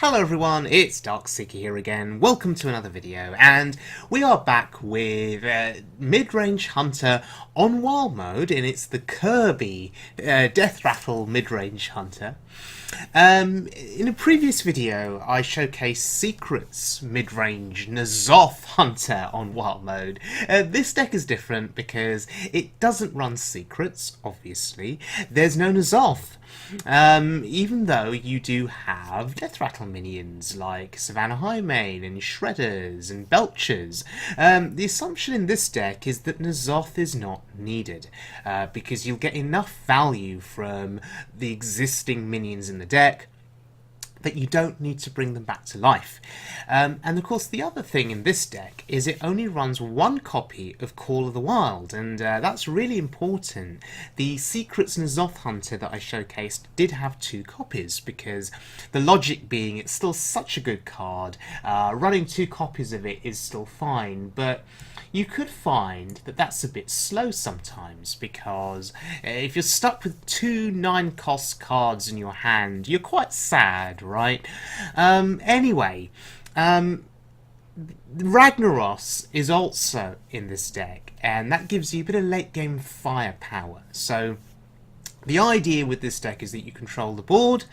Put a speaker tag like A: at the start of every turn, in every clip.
A: Hello everyone, it's Darkseeker here again. Welcome to another video, and we are back with Midrange Hunter on Wild Mode, and it's the Kirby Death Rattle Midrange Hunter. In a previous video, I showcased Secrets Midrange N'Zoth Hunter on Wild Mode. This deck is different because it doesn't run Secrets, obviously. There's no N'Zoth. Even though you do have Death Rattle minions like Savannah Highmane and Shredders and Belchers, the assumption in this deck is that N'Zoth is not needed because you'll get enough value from the existing minions in the deck that you don't need to bring them back to life. And of course the other thing in this deck is it only runs one copy of Call of the Wild, and that's really important. The Secrets N'Zoth Hunter that I showcased did have two copies, because the logic being it's still such a good card, running two copies of it is still fine, but you could find that that's a bit slow sometimes, because if you're stuck with two 9-cost cards in your hand, you're quite sad, right? Anyway, Ragnaros is also in this deck, and that gives you a bit of late game firepower. So the idea with this deck is that you control the board,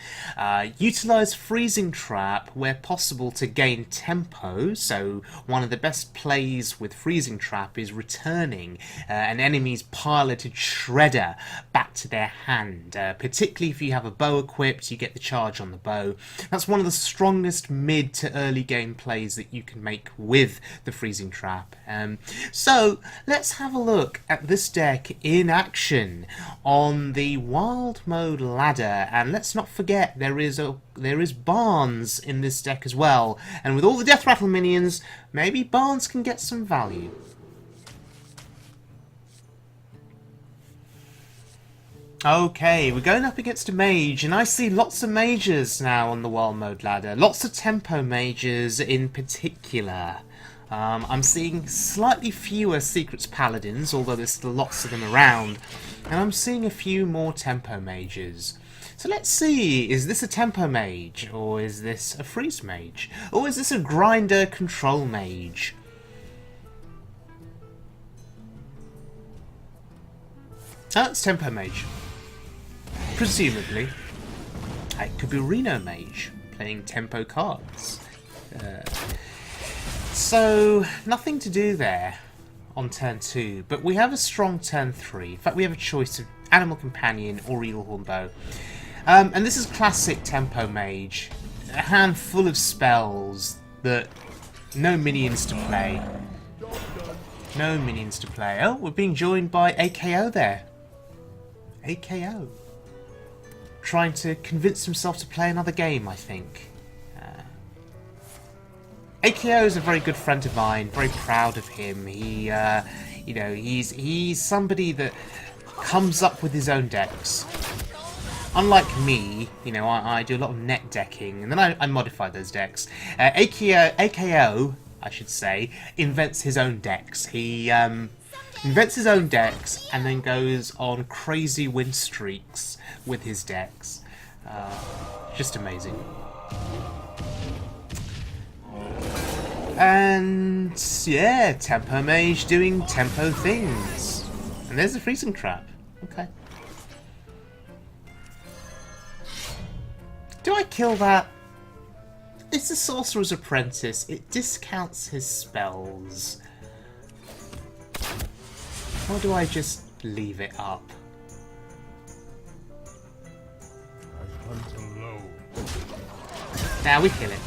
A: utilise Freezing Trap where possible to gain tempo. So one of the best plays with Freezing Trap is returning an enemy's piloted Shredder back to their hand. Particularly if you have a bow equipped, you get the charge on the bow. That's one of the strongest mid to early game plays that you can make with the Freezing Trap. So let's have a look at this deck in action on the Wild Mode ladder, and let's not forget there is Barnes in this deck as well, and with all the Death Rattle minions, maybe Barnes can get some value. Okay, we're going up against a mage, and I see lots of mages now on the Wild Mode ladder, lots of tempo mages in particular. I'm seeing slightly fewer Secrets Paladins, although there's still lots of them around, and I'm seeing a few more tempo mages. So let's see, is this a tempo mage, or is this a freeze mage, or is this a grinder control mage? Oh, it's tempo mage. Presumably. It could be Reno mage, playing tempo cards. So, nothing to do there on turn 2, but we have a strong turn 3. In fact, we have a choice of Animal Companion or Eelhorn Bow. And this is classic tempo mage. A hand full of spells that no minions to play. No minions to play. Oh, we're being joined by AKO there. AKO. Trying to convince himself to play another game, I think. AKO is a very good friend of mine, very proud of him. He, you know, he's somebody that comes up with his own decks. Unlike me, you know, I do a lot of net decking, and then I modify those decks. AKO, I should say, invents his own decks. He invents his own decks and then goes on crazy win streaks with his decks. Just amazing. And yeah, tempo mage doing tempo things. And there's the Freezing Trap. Okay. Do I kill that? It's the Sorcerer's Apprentice. It discounts his spells. Or do I just leave it up? Now we kill it.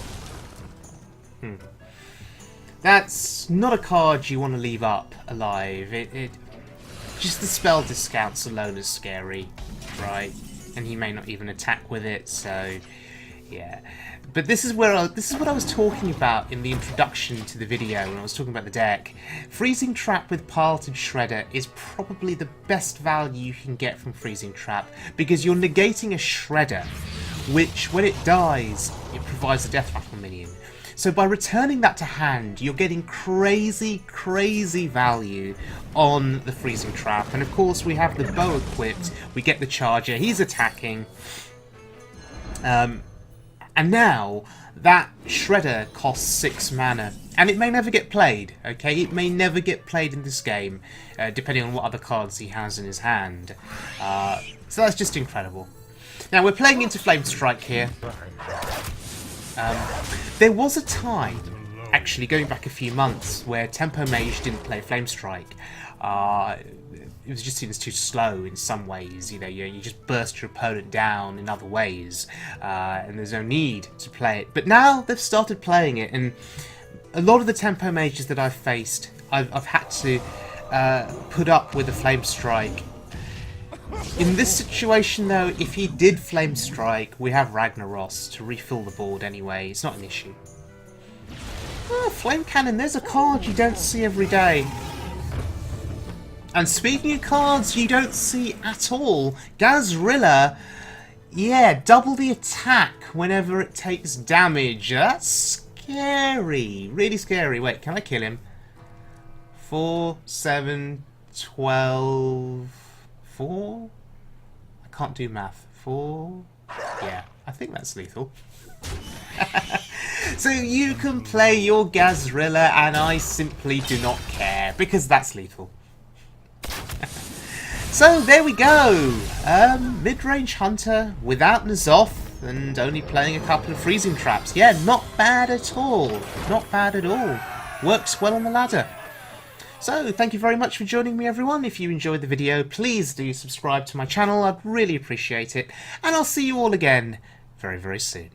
A: That's not a card you want to leave up alive. Just the spell discounts alone is scary, right? And he may not even attack with it, so yeah. But this is what I was talking about in the introduction to the video when I was talking about the deck. Freezing Trap with Piloted Shredder is probably the best value you can get from Freezing Trap, because you're negating a Shredder, which when it dies, it provides a Death Rattle minion. So by returning that to hand, you're getting crazy, crazy value on the Freezing Trap. And of course we have the bow equipped, we get the charger, he's attacking. And now, that Shredder costs 6 mana. And it may never get played, okay? It may never get played in this game, depending on what other cards he has in his hand. So that's just incredible. Now, we're playing into Flame Strike here. There was a time, actually going back a few months, where Tempo Mage didn't play Flame Strike. It was just seen as too slow in some ways. You know, you just burst your opponent down in other ways, and there's no need to play it. But now they've started playing it, and a lot of the Tempo Mages that I've faced, I've had to put up with a Flame Strike. In this situation, though, if he did Flame Strike, we have Ragnaros to refill the board anyway. It's not an issue. Oh, Flame Cannon, there's a card you don't see every day. And speaking of cards you don't see at all, Gahz'rilla, yeah, double the attack whenever it takes damage. That's scary. Really scary. Wait, can I kill him? 4, 7, 12... 4? I can't do math. 4? Yeah, I think that's lethal. So you can play your Gahz'rilla and I simply do not care, because that's lethal. So there we go, mid-range hunter without N'Zoth and only playing a couple of freezing traps. Yeah, not bad at all, not bad at all. Works well on the ladder. So thank you very much for joining me, everyone. If you enjoyed the video, please do subscribe to my channel, I'd really appreciate it. And I'll see you all again very, very soon.